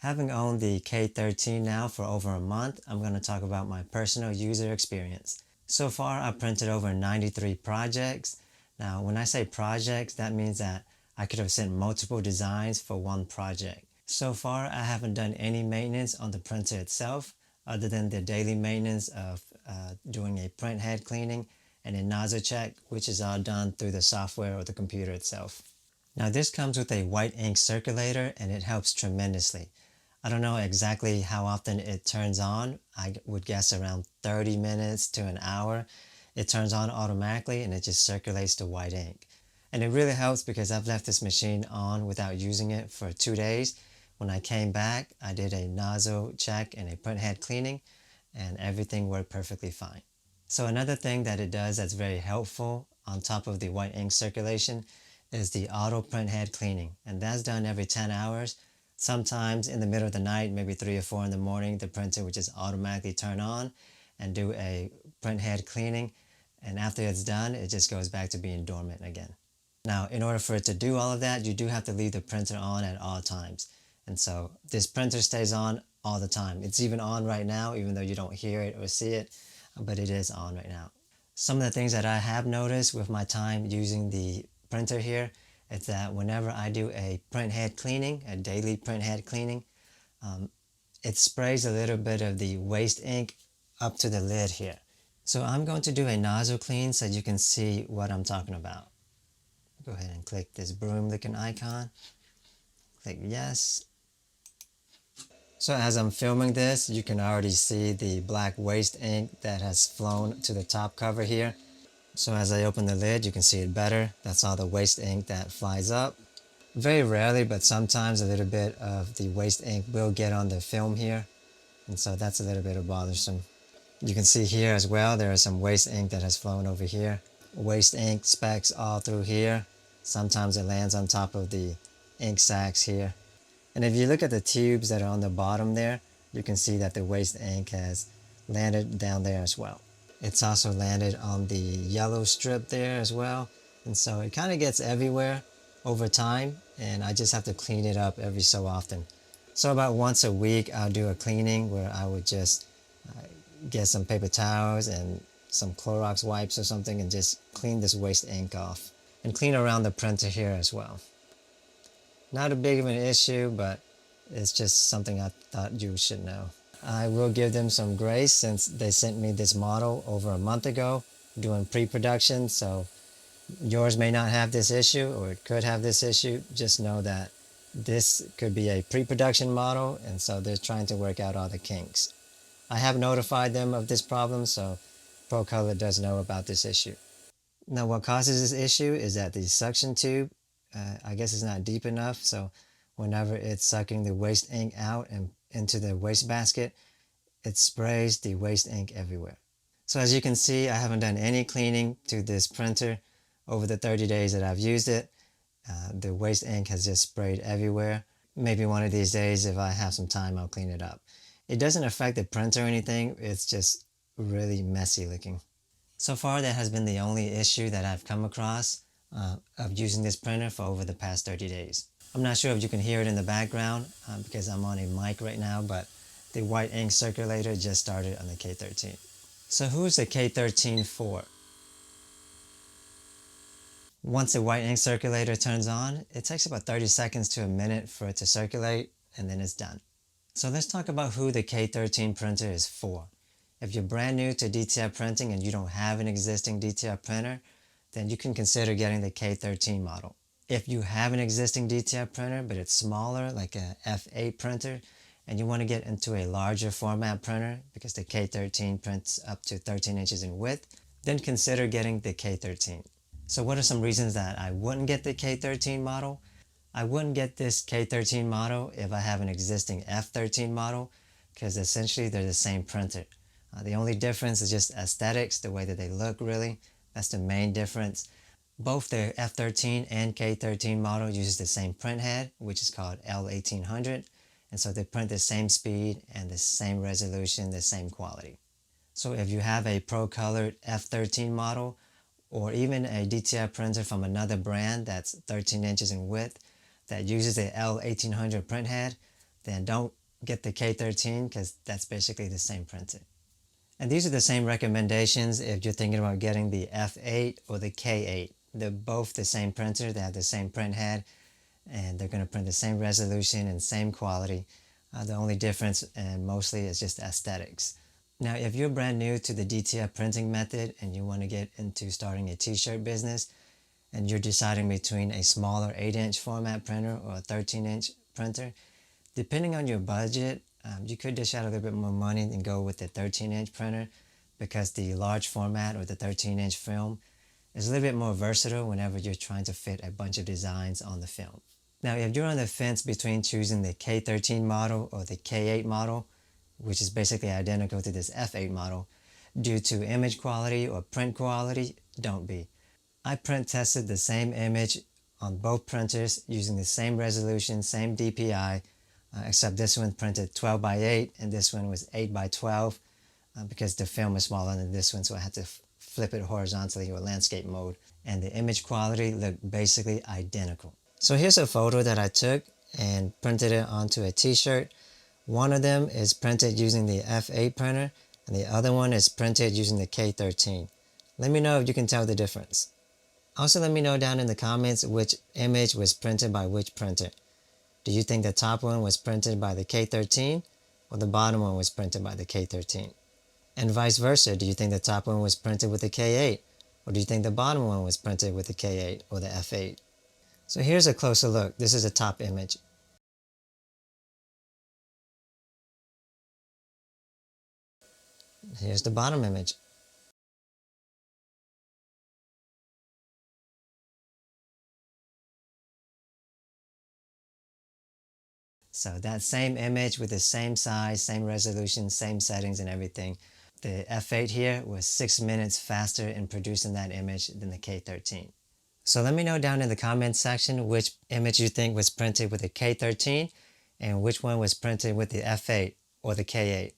Having owned the K13 now for over a month, I'm going to talk about my personal user experience. So far, I've printed over 93 projects. Now, when I say projects, that means that I could have sent multiple designs for one project. So far, I haven't done any maintenance on the printer itself, other than the daily maintenance of doing a print head cleaning and a nozzle check, which is all done through the software or the computer itself. Now, this comes with a white ink circulator and it helps tremendously. I don't know exactly how often it turns on. I would guess around 30 minutes to an hour. It turns on automatically and it just circulates the white ink. And it really helps because I've left this machine on without using it for 2 days. When I came back, I did a nozzle check and a print head cleaning and everything worked perfectly fine. So another thing that it does that's very helpful on top of the white ink circulation is the auto print head cleaning. And that's done every 10 hours. Sometimes in the middle of the night, maybe 3 or 4 in the morning, the printer would just automatically turn on and do a print head cleaning. And after it's done, it just goes back to being dormant again. Now, in order for it to do all of that, you do have to leave the printer on at all times. And so this printer stays on all the time. It's even on right now, even though you don't hear it or see it, but it is on right now. Some of the things that I have noticed with my time using the printer here is that whenever I do a print head cleaning, a daily print head cleaning, it sprays a little bit of the waste ink up to the lid here. So I'm going to do a nozzle clean so you can see what I'm talking about. Go ahead and click this broom looking icon. Click yes. So as I'm filming this, you can already see the black waste ink that has flown to the top cover here. So as I open the lid, you can see it better. That's all the waste ink that flies up. Very rarely, but sometimes a little bit of the waste ink will get on the film here. And so that's a little bit bothersome. You can see here as well, there is some waste ink that has flown over here. Waste ink specks all through here. Sometimes it lands on top of the ink sacs here. And if you look at the tubes that are on the bottom there, you can see that the waste ink has landed down there as well. It's also landed on the yellow strip there as well. And so it kind of gets everywhere over time, and I just have to clean it up every so often. So about once a week, I'll do a cleaning where I would just get some paper towels and some Clorox wipes or something and just clean this waste ink off. And clean around the printer here as well. Not a big of an issue, but it's just something I thought you should know. I will give them some grace since they sent me this model over a month ago doing pre-production, so yours may not have this issue or it could have this issue. Just know that this could be a pre-production model, and so they're trying to work out all the kinks. I have notified them of this problem, so Procolored does know about this issue. Now what causes this issue is that the suction tube, I guess is not deep enough, so whenever it's sucking the waste ink out and into the waste basket, it sprays the waste ink everywhere. So as you can see, I haven't done any cleaning to this printer over the 30 days that I've used it. The waste ink has just sprayed everywhere. Maybe one of these days, if I have some time, I'll clean it up. It doesn't affect the printer or anything, it's just really messy looking. So far, that has been the only issue that I've come across of using this printer for over the past 30 days. I'm not sure if you can hear it in the background because I'm on a mic right now, but the white ink circulator just started on the K13. So who's the K13 for? Once the white ink circulator turns on, it takes about 30 seconds to a minute for it to circulate, and then it's done. So let's talk about who the K13 printer is for. If you're brand new to DTF printing and you don't have an existing DTF printer, then you can consider getting the K13 model. If you have an existing DTF printer but it's smaller, like a F8 printer, and you want to get into a larger format printer because the K13 prints up to 13 inches in width, then consider getting the K13. So what are some reasons that I wouldn't get the K13 model? I wouldn't get this K13 model if I have an existing F13 model because essentially they're the same printer. The only difference is just aesthetics, the way that they look really. That's the main difference. Both the F13 and K13 model uses the same print head, which is called L1800. And so they print the same speed and the same resolution, the same quality. So if you have a Procolored F13 model, or even a DTF printer from another brand that's 13 inches in width that uses a L1800 print head, then don't get the K13 because that's basically the same printer. And these are the same recommendations if you're thinking about getting the F8 or the K8. They're both the same printer, they have the same print head, and they're going to print the same resolution and same quality. The only difference, and mostly, is just aesthetics. Now, if you're brand new to the DTF printing method and you want to get into starting a t-shirt business, and you're deciding between a smaller 8-inch format printer or a 13-inch printer, depending on your budget, you could dish out a little bit more money and go with the 13-inch printer because the large format or the 13-inch film is a little bit more versatile whenever you're trying to fit a bunch of designs on the film. Now, if you're on the fence between choosing the K13 model or the K8 model, which is basically identical to this F8 model, due to image quality or print quality, don't be. I print tested the same image on both printers using the same resolution, same DPI, except this one printed 12 by 8 and this one was 8 by 12 because the film is smaller than this one, so I had to flip it horizontally or landscape mode, and the image quality looked basically identical. So here's a photo that I took and printed it onto a t-shirt. One of them is printed using the F8 printer and the other one is printed using the K13. Let me know if you can tell the difference. Also, let me know down in the comments which image was printed by which printer. Do you think the top one was printed by the K13 or the bottom one was printed by the K13? And vice versa, do you think the top one was printed with the K8 or do you think the bottom one was printed with the K8 or the F8? So here's a closer look. This is a top image. Here's the bottom image. So that same image with the same size, same resolution, same settings and everything. The F8 here was 6 minutes faster in producing that image than the K13. So let me know down in the comments section which image you think was printed with the K13 and which one was printed with the F8 or the K8.